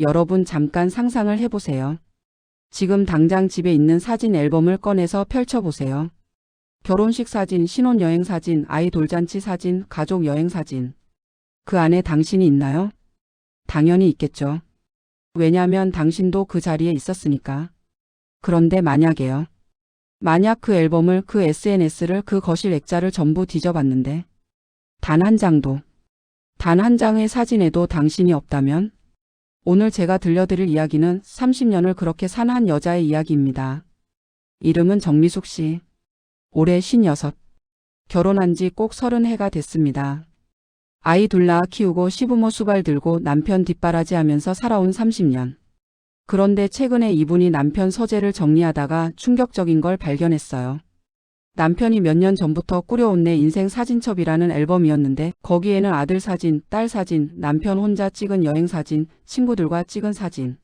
여러분 잠깐 상상을 해보세요. 지금 당장 집에 있는 사진 앨범을 꺼내서 펼쳐보세요. 결혼식 사진, 신혼여행 사진, 아이 돌잔치 사진, 가족 여행 사진. 그 안에 당신이 있나요? 당연히 있겠죠. 왜냐면 당신도 그 자리에 있었으니까. 그런데 만약에요. 만약 그 앨범을, 그 SNS를, 그 거실 액자를 전부 뒤져봤는데 단 한 장도, 단 한 장의 사진에도 당신이 없다면? 오늘 제가 들려드릴 이야기는 30년을 그렇게 산 한 여자의 이야기입니다. 이름은 정미숙 씨. 올해 56. 결혼한 지 꼭 30해가 됐습니다. 아이 둘 낳아 키우고 시부모 수발 들고 남편 뒷바라지하면서 살아온 30년. 그런데 최근에 이분이 남편 서재를 정리하다가 충격적인 걸 발견했어요. 남편이 몇 년 전부터 꾸려온 내 인생 사진첩이라는 앨범이었는데 거기에는 아들 사진, 딸 사진, 남편 혼자 찍은 여행 사진, 친구들과 찍은 사진.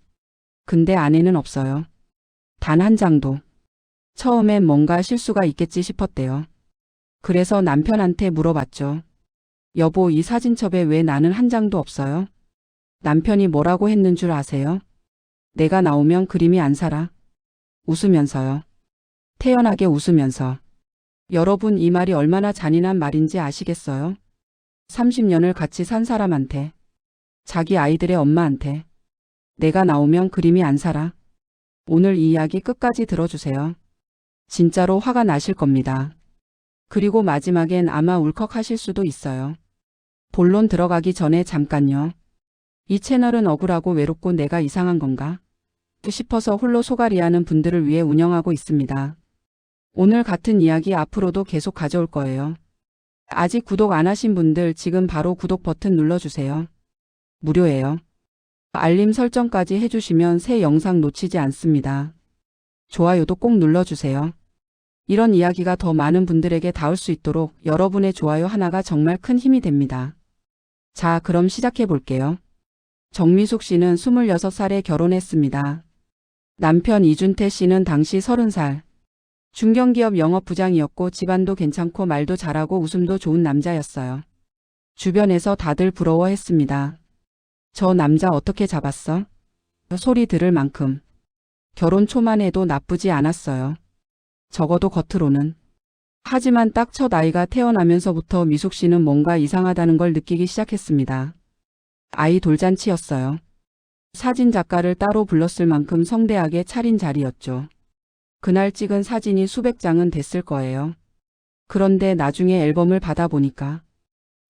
근데 아내는 없어요. 단 한 장도. 처음엔 뭔가 실수가 있겠지 싶었대요. 그래서 남편한테 물어봤죠. 여보, 이 사진첩에 왜 나는 한 장도 없어요? 남편이 뭐라고 했는 줄 아세요? 내가 나오면 그림이 안 살아. 웃으면서요. 태연하게 웃으면서. 여러분, 이 말이 얼마나 잔인한 말인지 아시겠어요? 30년을 같이 산 사람한테, 자기 아이들의 엄마한테, 내가 나오면 그림이 안 살아. 오늘 이 이야기 끝까지 들어주세요. 진짜로 화가 나실 겁니다. 그리고 마지막엔 아마 울컥하실 수도 있어요. 본론 들어가기 전에 잠깐요. 이 채널은 억울하고 외롭고 내가 이상한 건가 싶어서 홀로 소갈이하는 분들을 위해 운영하고 있습니다. 오늘 같은 이야기 앞으로도 계속 가져올 거예요. 아직 구독 안 하신 분들 지금 바로 구독 버튼 눌러주세요. 무료예요. 알림 설정까지 해주시면 새 영상 놓치지 않습니다. 좋아요도 꼭 눌러주세요. 이런 이야기가 더 많은 분들에게 닿을 수 있도록 여러분의 좋아요 하나가 정말 큰 힘이 됩니다. 자, 그럼 시작해 볼게요. 정미숙 씨는 26살에 결혼했습니다. 남편 이준태 씨는 당시 30살. 중견기업 영업부장이었고 집안도 괜찮고 말도 잘하고 웃음도 좋은 남자였어요. 주변에서 다들 부러워했습니다. 저 남자 어떻게 잡았어? 소리 들을 만큼. 결혼 초만 해도 나쁘지 않았어요. 적어도 겉으로는. 하지만 딱 첫 아이가 태어나면서부터 미숙 씨는 뭔가 이상하다는 걸 느끼기 시작했습니다. 아이 돌잔치였어요. 사진 작가를 따로 불렀을 만큼 성대하게 차린 자리였죠. 그날 찍은 사진이 수백 장은 됐을 거예요. 그런데 나중에 앨범을 받아보니까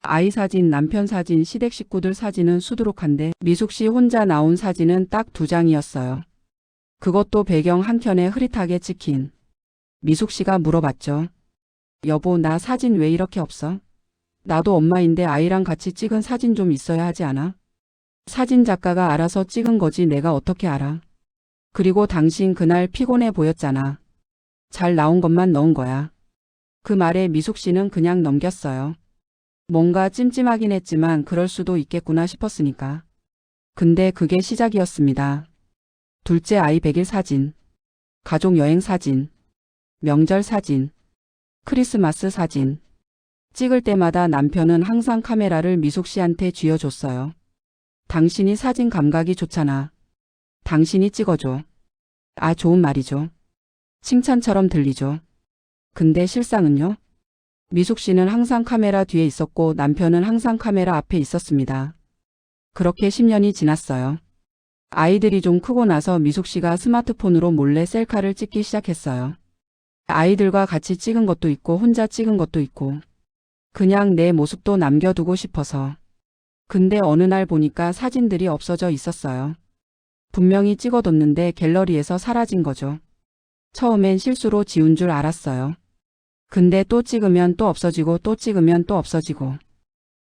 아이 사진, 남편 사진, 시댁 식구들 사진은 수두룩한데 미숙 씨 혼자 나온 사진은 딱 2장이었어요. 그것도 배경 한켠에 흐릿하게 찍힌. 미숙 씨가 물어봤죠. 여보, 나 사진 왜 이렇게 없어? 나도 엄마인데 아이랑 같이 찍은 사진 좀 있어야 하지 않아? 사진 작가가 알아서 찍은 거지 내가 어떻게 알아? 그리고 당신 그날 피곤해 보였잖아. 잘 나온 것만 넣은 거야. 그 말에 미숙 씨는 그냥 넘겼어요. 뭔가 찜찜하긴 했지만 그럴 수도 있겠구나 싶었으니까. 근데 그게 시작이었습니다. 둘째 아이 100일 사진, 가족 여행 사진, 명절 사진, 크리스마스 사진. 찍을 때마다 남편은 항상 카메라를 미숙 씨한테 쥐어줬어요. 당신이 사진 감각이 좋잖아. 당신이 찍어줘. 아, 좋은 말이죠. 칭찬처럼 들리죠. 근데 실상은요? 미숙 씨는 항상 카메라 뒤에 있었고 남편은 항상 카메라 앞에 있었습니다. 그렇게 10년이 지났어요. 아이들이 좀 크고 나서 미숙 씨가 스마트폰으로 몰래 셀카를 찍기 시작했어요. 아이들과 같이 찍은 것도 있고 혼자 찍은 것도 있고 그냥 내 모습도 남겨두고 싶어서. 근데 어느 날 보니까 사진들이 없어져 있었어요. 분명히 찍어뒀는데 갤러리에서 사라진 거죠. 처음엔 실수로 지운 줄 알았어요. 근데 또 찍으면 또 없어지고 또 찍으면 또 없어지고.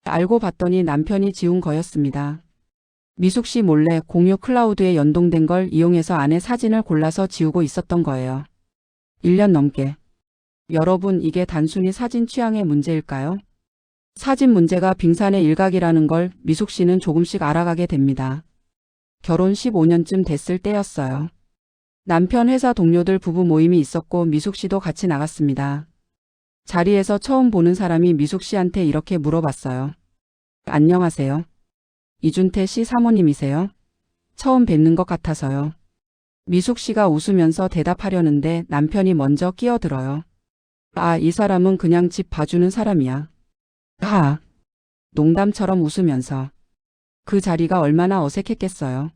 알고 봤더니 남편이 지운 거였습니다. 미숙 씨 몰래 공유 클라우드에 연동된 걸 이용해서 아내 사진을 골라서 지우고 있었던 거예요. 1년 넘게. 여러분, 이게 단순히 사진 취향의 문제일까요? 사진 문제가 빙산의 일각이라는 걸 미숙 씨는 조금씩 알아가게 됩니다. 결혼 15년쯤 됐을 때였어요. 남편 회사 동료들 부부 모임이 있었고 미숙 씨도 같이 나갔습니다. 자리에서 처음 보는 사람이 미숙 씨한테 이렇게 물어봤어요. 안녕하세요. 이준태 씨 사모님이세요? 처음 뵙는 것 같아서요. 미숙 씨가 웃으면서 대답하려는데 남편이 먼저 끼어들어요. 아, 이 사람은 그냥 집 봐주는 사람이야. 하. 농담처럼 웃으면서. 그 자리가 얼마나 어색했겠어요.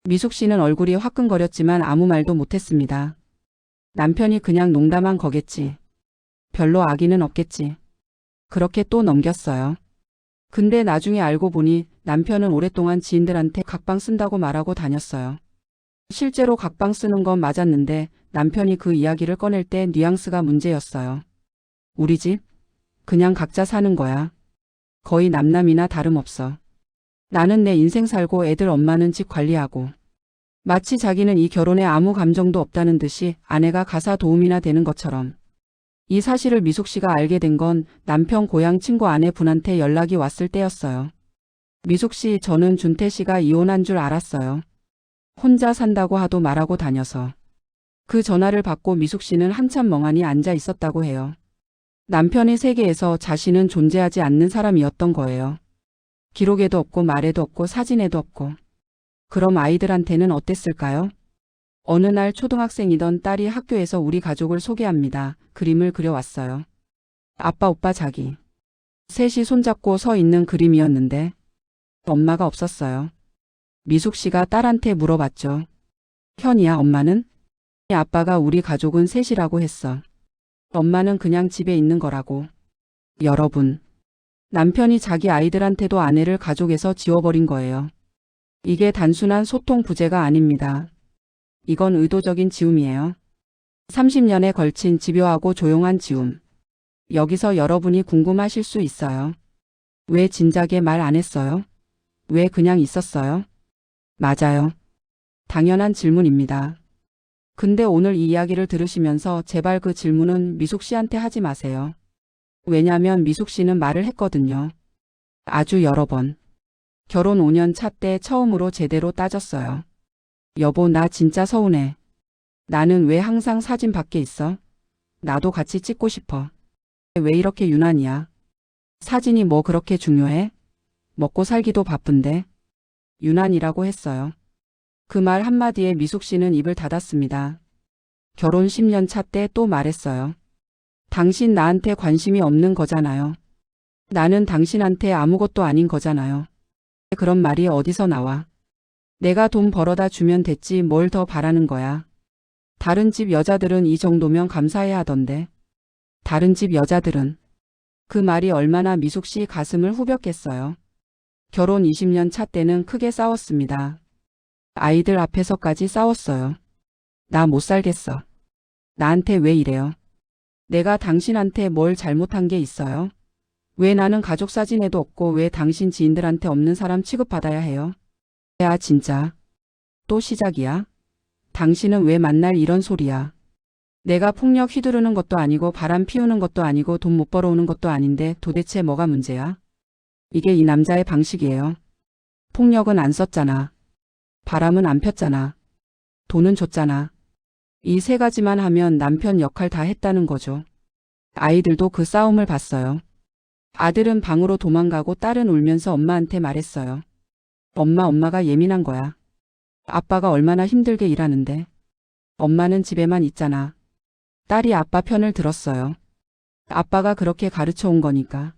미숙 씨는 얼굴이 화끈거렸지만 아무 말도 못했습니다. 남편이 그냥 농담한 거겠지. 별로 악의는 없겠지. 그렇게 또 넘겼어요. 근데 나중에 알고 보니 남편은 오랫동안 지인들한테 각방 쓴다고 말하고 다녔어요. 실제로 각방 쓰는 건 맞았는데 남편이 그 이야기를 꺼낼 때 뉘앙스가 문제였어요. 우리 집? 그냥 각자 사는 거야. 거의 남남이나 다름없어. 나는 내 인생 살고 애들 엄마는 집 관리하고. 마치 자기는 이 결혼에 아무 감정도 없다는 듯이 아내가 가사 도우미나 되는 것처럼. 이 사실을 미숙 씨가 알게 된 건 남편 고향 친구 아내분한테 연락이 왔을 때였어요. 미숙 씨, 저는 준태 씨가 이혼한 줄 알았어요. 혼자 산다고 하도 말하고 다녀서. 그 전화를 받고 미숙 씨는 한참 멍하니 앉아 있었다고 해요. 남편의 세계에서 자신은 존재하지 않는 사람이었던 거예요. 기록에도 없고 말에도 없고 사진에도 없고. 그럼 아이들한테는 어땠을까요? 어느 날 초등학생이던 딸이 학교에서 우리 가족을 소개합니다. 그림을 그려왔어요. 아빠, 오빠, 자기. 셋이 손잡고 서 있는 그림이었는데 엄마가 없었어요. 미숙 씨가 딸한테 물어봤죠. 현이야, 엄마는? 아빠가 우리 가족은 셋이라고 했어. 엄마는 그냥 집에 있는 거라고. 여러분. 남편이 자기 아이들한테도 아내를 가족에서 지워버린 거예요. 이게 단순한 소통 부재가 아닙니다. 이건 의도적인 지움이에요. 30년에 걸친 집요하고 조용한 지움. 여기서 여러분이 궁금하실 수 있어요. 왜 진작에 말 안 했어요? 왜 그냥 있었어요? 맞아요. 당연한 질문입니다. 근데 오늘 이 이야기를 들으시면서 제발 그 질문은 미숙 씨한테 하지 마세요. 왜냐면 미숙 씨는 말을 했거든요. 아주 여러 번. 결혼 5년 차 때 처음으로 제대로 따졌어요. 여보, 나 진짜 서운해. 나는 왜 항상 사진 밖에 있어? 나도 같이 찍고 싶어. 왜 이렇게 유난이야? 사진이 뭐 그렇게 중요해? 먹고 살기도 바쁜데. 유난이라고 했어요. 그 말 한마디에 미숙 씨는 입을 닫았습니다. 결혼 10년 차 때 또 말했어요. 당신 나한테 관심이 없는 거잖아요. 나는 당신한테 아무것도 아닌 거잖아요. 그런 말이 어디서 나와? 내가 돈 벌어다 주면 됐지 뭘 더 바라는 거야. 다른 집 여자들은 이 정도면 감사해야 하던데. 다른 집 여자들은. 그 말이 얼마나 미숙 씨 가슴을 후볐겠어요. 결혼 20년 차 때는 크게 싸웠습니다. 아이들 앞에서까지 싸웠어요. 나 못 살겠어. 나한테 왜 이래요? 내가 당신한테 뭘 잘못한 게 있어요? 왜 나는 가족 사진에도 없고 왜 당신 지인들한테 없는 사람 취급받아야 해요? 야, 진짜. 또 시작이야? 당신은 왜 만날 이런 소리야? 내가 폭력 휘두르는 것도 아니고 바람 피우는 것도 아니고 돈 못 벌어오는 것도 아닌데 도대체 뭐가 문제야? 이게 이 남자의 방식이에요. 폭력은 안 썼잖아. 바람은 안 폈잖아. 돈은 줬잖아. 이 세 가지만 하면 남편 역할 다 했다는 거죠. 아이들도 그 싸움을 봤어요. 아들은 방으로 도망가고 딸은 울면서 엄마한테 말했어요. 엄마가 예민한 거야. 아빠가 얼마나 힘들게 일하는데. 엄마는 집에만 있잖아. 딸이 아빠 편을 들었어요. 아빠가 그렇게 가르쳐 온 거니까.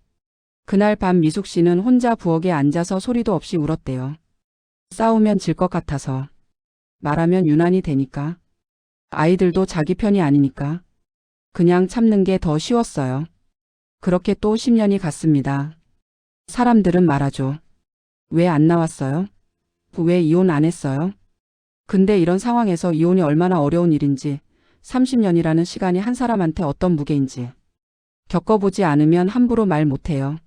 그날 밤 미숙 씨는 혼자 부엌에 앉아서 소리도 없이 울었대요. 싸우면 질 것 같아서. 말하면 유난히 되니까. 아이들도 자기 편이 아니니까. 그냥 참는 게 더 쉬웠어요. 그렇게 또 10년이 갔습니다. 사람들은 말하죠. 왜 안 나왔어요? 왜 이혼 안 했어요? 근데 이런 상황에서 이혼이 얼마나 어려운 일인지, 30년이라는 시간이 한 사람한테 어떤 무게인지 겪어보지 않으면 함부로 말 못해요.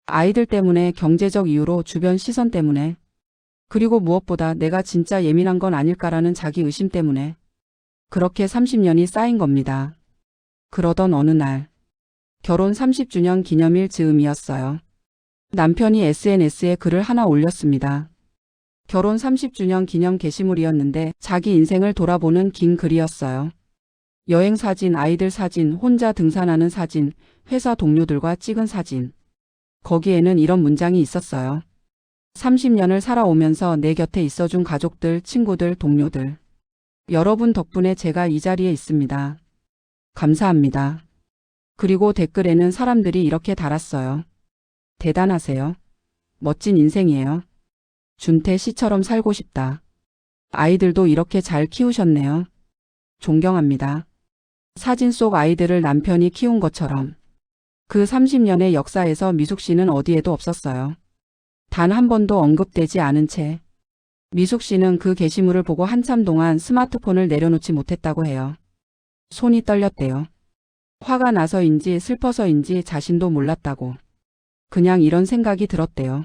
아이들 때문에, 경제적 이유로, 주변 시선 때문에, 그리고 무엇보다 내가 진짜 예민한 건 아닐까라는 자기 의심 때문에 그렇게 30년이 쌓인 겁니다. 그러던 어느 날, 결혼 30주년 기념일 즈음이었어요. 남편이 SNS에 글을 하나 올렸습니다. 결혼 30주년 기념 게시물이었는데 자기 인생을 돌아보는 긴 글이었어요. 여행 사진, 아이들 사진, 혼자 등산하는 사진, 회사 동료들과 찍은 사진. 거기에는 이런 문장이 있었어요. 30년을 살아오면서 내 곁에 있어준 가족들, 친구들, 동료들. 여러분 덕분에 제가 이 자리에 있습니다. 감사합니다. 그리고 댓글에는 사람들이 이렇게 달았어요. 대단하세요. 멋진 인생이에요. 준태 씨처럼 살고 싶다. 아이들도 이렇게 잘 키우셨네요. 존경합니다. 사진 속 아이들을 남편이 키운 것처럼. 그 30년의 역사에서 미숙 씨는 어디에도 없었어요. 단 한 번도 언급되지 않은 채. 미숙 씨는 그 게시물을 보고 한참 동안 스마트폰을 내려놓지 못했다고 해요. 손이 떨렸대요. 화가 나서인지 슬퍼서인지 자신도 몰랐다고. 그냥 이런 생각이 들었대요.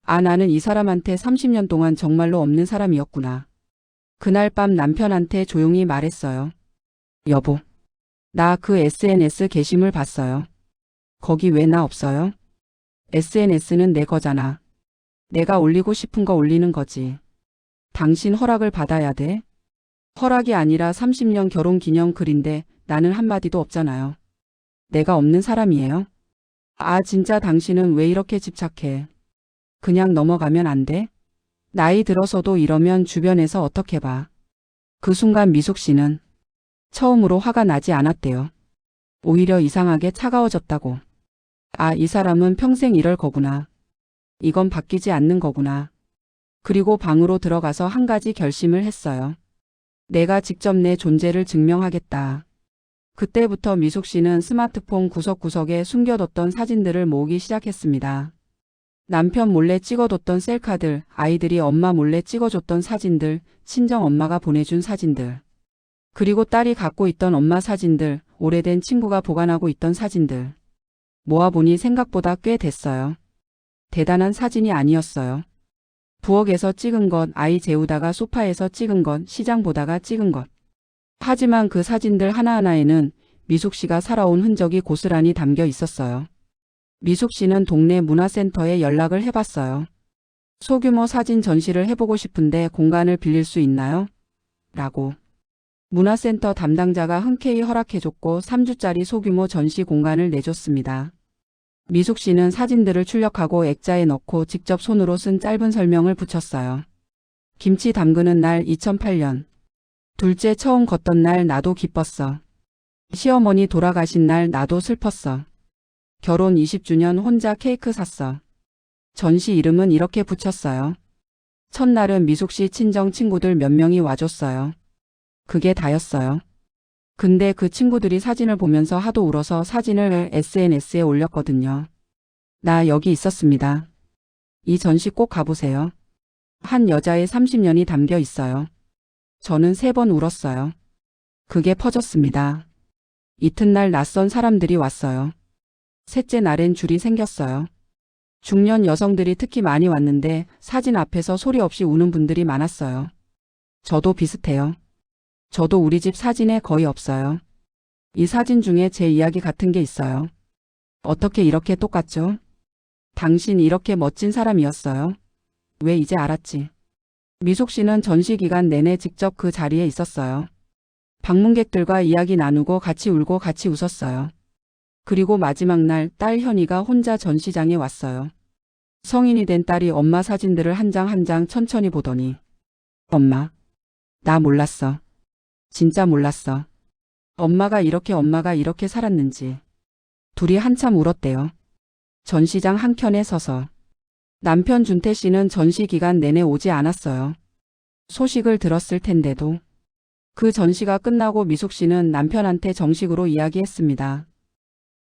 아, 나는 이 사람한테 30년 동안 정말로 없는 사람이었구나. 그날 밤 남편한테 조용히 말했어요. 여보, 나 그 SNS 게시물 봤어요. 거기 왜 나 없어요? SNS는 내 거잖아. 내가 올리고 싶은 거 올리는 거지. 당신 허락을 받아야 돼? 허락이 아니라 30년 결혼 기념 글인데 나는 한마디도 없잖아요. 내가 없는 사람이에요? 아, 진짜 당신은 왜 이렇게 집착해? 그냥 넘어가면 안 돼? 나이 들어서도 이러면 주변에서 어떻게 봐? 그 순간 미숙 씨는 처음으로 화가 나지 않았대요. 오히려 이상하게 차가워졌다고. 아, 이 사람은 평생 이럴 거구나. 이건 바뀌지 않는 거구나. 그리고 방으로 들어가서 한 가지 결심을 했어요. 내가 직접 내 존재를 증명하겠다. 그때부터 미숙 씨는 스마트폰 구석구석에 숨겨뒀던 사진들을 모으기 시작했습니다. 남편 몰래 찍어뒀던 셀카들, 아이들이 엄마 몰래 찍어줬던 사진들, 친정 엄마가 보내준 사진들. 그리고 딸이 갖고 있던 엄마 사진들, 오래된 친구가 보관하고 있던 사진들. 모아보니 생각보다 꽤 됐어요. 대단한 사진이 아니었어요. 부엌에서 찍은 것, 아이 재우다가 소파에서 찍은 것, 시장 보다가 찍은 것. 하지만 그 사진들 하나하나에는 미숙 씨가 살아온 흔적이 고스란히 담겨 있었어요. 미숙 씨는 동네 문화센터에 연락을 해봤어요. 소규모 사진 전시를 해보고 싶은데 공간을 빌릴 수 있나요? 라고. 문화센터 담당자가 흔쾌히 허락해줬고 3주짜리 소규모 전시 공간을 내줬습니다. 미숙 씨는 사진들을 출력하고 액자에 넣고 직접 손으로 쓴 짧은 설명을 붙였어요. 김치 담그는 날 2008년. 둘째 처음 걷던 날 나도 기뻤어. 시어머니 돌아가신 날 나도 슬펐어. 결혼 20주년 혼자 케이크 샀어. 전시 이름은 이렇게 붙였어요. 첫날은 미숙 씨 친정 친구들 몇 명이 와줬어요. 그게 다였어요. 근데 그 친구들이 사진을 보면서 하도 울어서 사진을 SNS에 올렸거든요. 나 여기 있었습니다. 이 전시 꼭 가보세요. 한 여자의 30년이 담겨 있어요. 저는 3번 울었어요. 그게 퍼졌습니다. 이튿날 낯선 사람들이 왔어요. 셋째 날엔 줄이 생겼어요. 중년 여성들이 특히 많이 왔는데 사진 앞에서 소리 없이 우는 분들이 많았어요. 저도 비슷해요. 저도 우리 집 사진에 거의 없어요. 이 사진 중에 제 이야기 같은 게 있어요. 어떻게 이렇게 똑같죠? 당신 이렇게 멋진 사람이었어요. 왜 이제 알았지? 미숙 씨는 전시 기간 내내 직접 그 자리에 있었어요. 방문객들과 이야기 나누고 같이 울고 같이 웃었어요. 그리고 마지막 날 딸 현이가 혼자 전시장에 왔어요. 성인이 된 딸이 엄마 사진들을 한 장 한 장 천천히 보더니 엄마, 나 몰랐어. 진짜 몰랐어. 엄마가 이렇게 살았는지. 둘이 한참 울었대요. 전시장 한켠에 서서. 남편 준태 씨는 전시 기간 내내 오지 않았어요. 소식을 들었을 텐데도. 그 전시가 끝나고 미숙 씨는 남편한테 정식으로 이야기했습니다.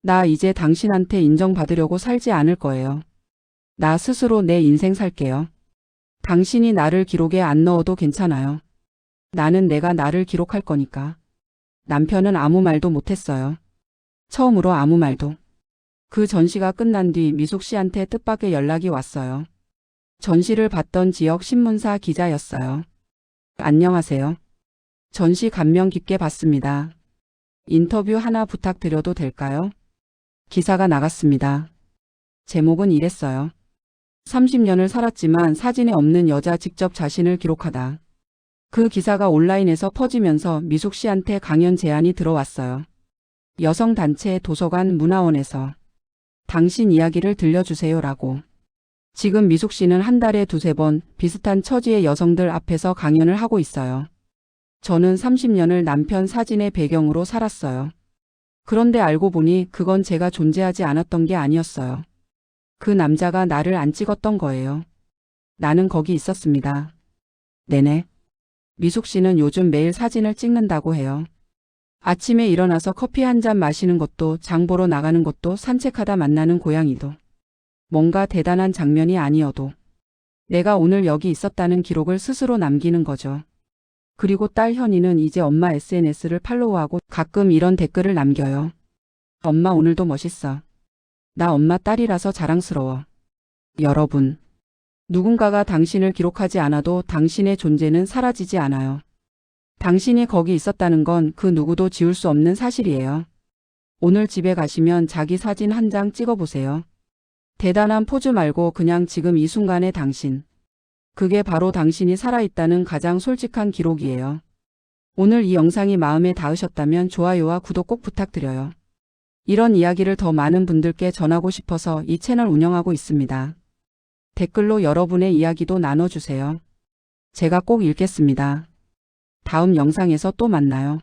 나 이제 당신한테 인정받으려고 살지 않을 거예요. 나 스스로 내 인생 살게요. 당신이 나를 기록에 안 넣어도 괜찮아요. 나는 내가 나를 기록할 거니까. 남편은 아무 말도 못했어요. 처음으로 아무 말도. 그 전시가 끝난 뒤 미숙 씨한테 뜻밖의 연락이 왔어요. 전시를 봤던 지역 신문사 기자였어요. 안녕하세요. 전시 감명 깊게 봤습니다. 인터뷰 하나 부탁드려도 될까요? 기사가 나갔습니다. 제목은 이랬어요. 30년을 살았지만 사진에 없는 여자 직접 자신을 기록하다. 그 기사가 온라인에서 퍼지면서 미숙 씨한테 강연 제안이 들어왔어요. 여성단체 도서관 문화원에서 당신 이야기를 들려주세요라고. 지금 미숙 씨는 한 달에 두세 번 비슷한 처지의 여성들 앞에서 강연을 하고 있어요. 저는 30년을 남편 사진의 배경으로 살았어요. 그런데 알고 보니 그건 제가 존재하지 않았던 게 아니었어요. 그 남자가 나를 안 찍었던 거예요. 나는 거기 있었습니다. 네네. 미숙 씨는 요즘 매일 사진을 찍는다고 해요. 아침에 일어나서 커피 한 잔 마시는 것도, 장 보러 나가는 것도, 산책하다 만나는 고양이도. 뭔가 대단한 장면이 아니어도 내가 오늘 여기 있었다는 기록을 스스로 남기는 거죠. 그리고 딸 현이는 이제 엄마 SNS를 팔로우하고 가끔 이런 댓글을 남겨요. 엄마 오늘도 멋있어. 나 엄마 딸이라서 자랑스러워. 여러분, 누군가가 당신을 기록하지 않아도 당신의 존재는 사라지지 않아요. 당신이 거기 있었다는 건 그 누구도 지울 수 없는 사실이에요. 오늘 집에 가시면 자기 사진 한 장 찍어보세요. 대단한 포즈 말고 그냥 지금 이 순간의 당신. 그게 바로 당신이 살아있다는 가장 솔직한 기록이에요. 오늘 이 영상이 마음에 닿으셨다면 좋아요와 구독 꼭 부탁드려요. 이런 이야기를 더 많은 분들께 전하고 싶어서 이 채널 운영하고 있습니다. 댓글로 여러분의 이야기도 나눠주세요. 제가 꼭 읽겠습니다. 다음 영상에서 또 만나요.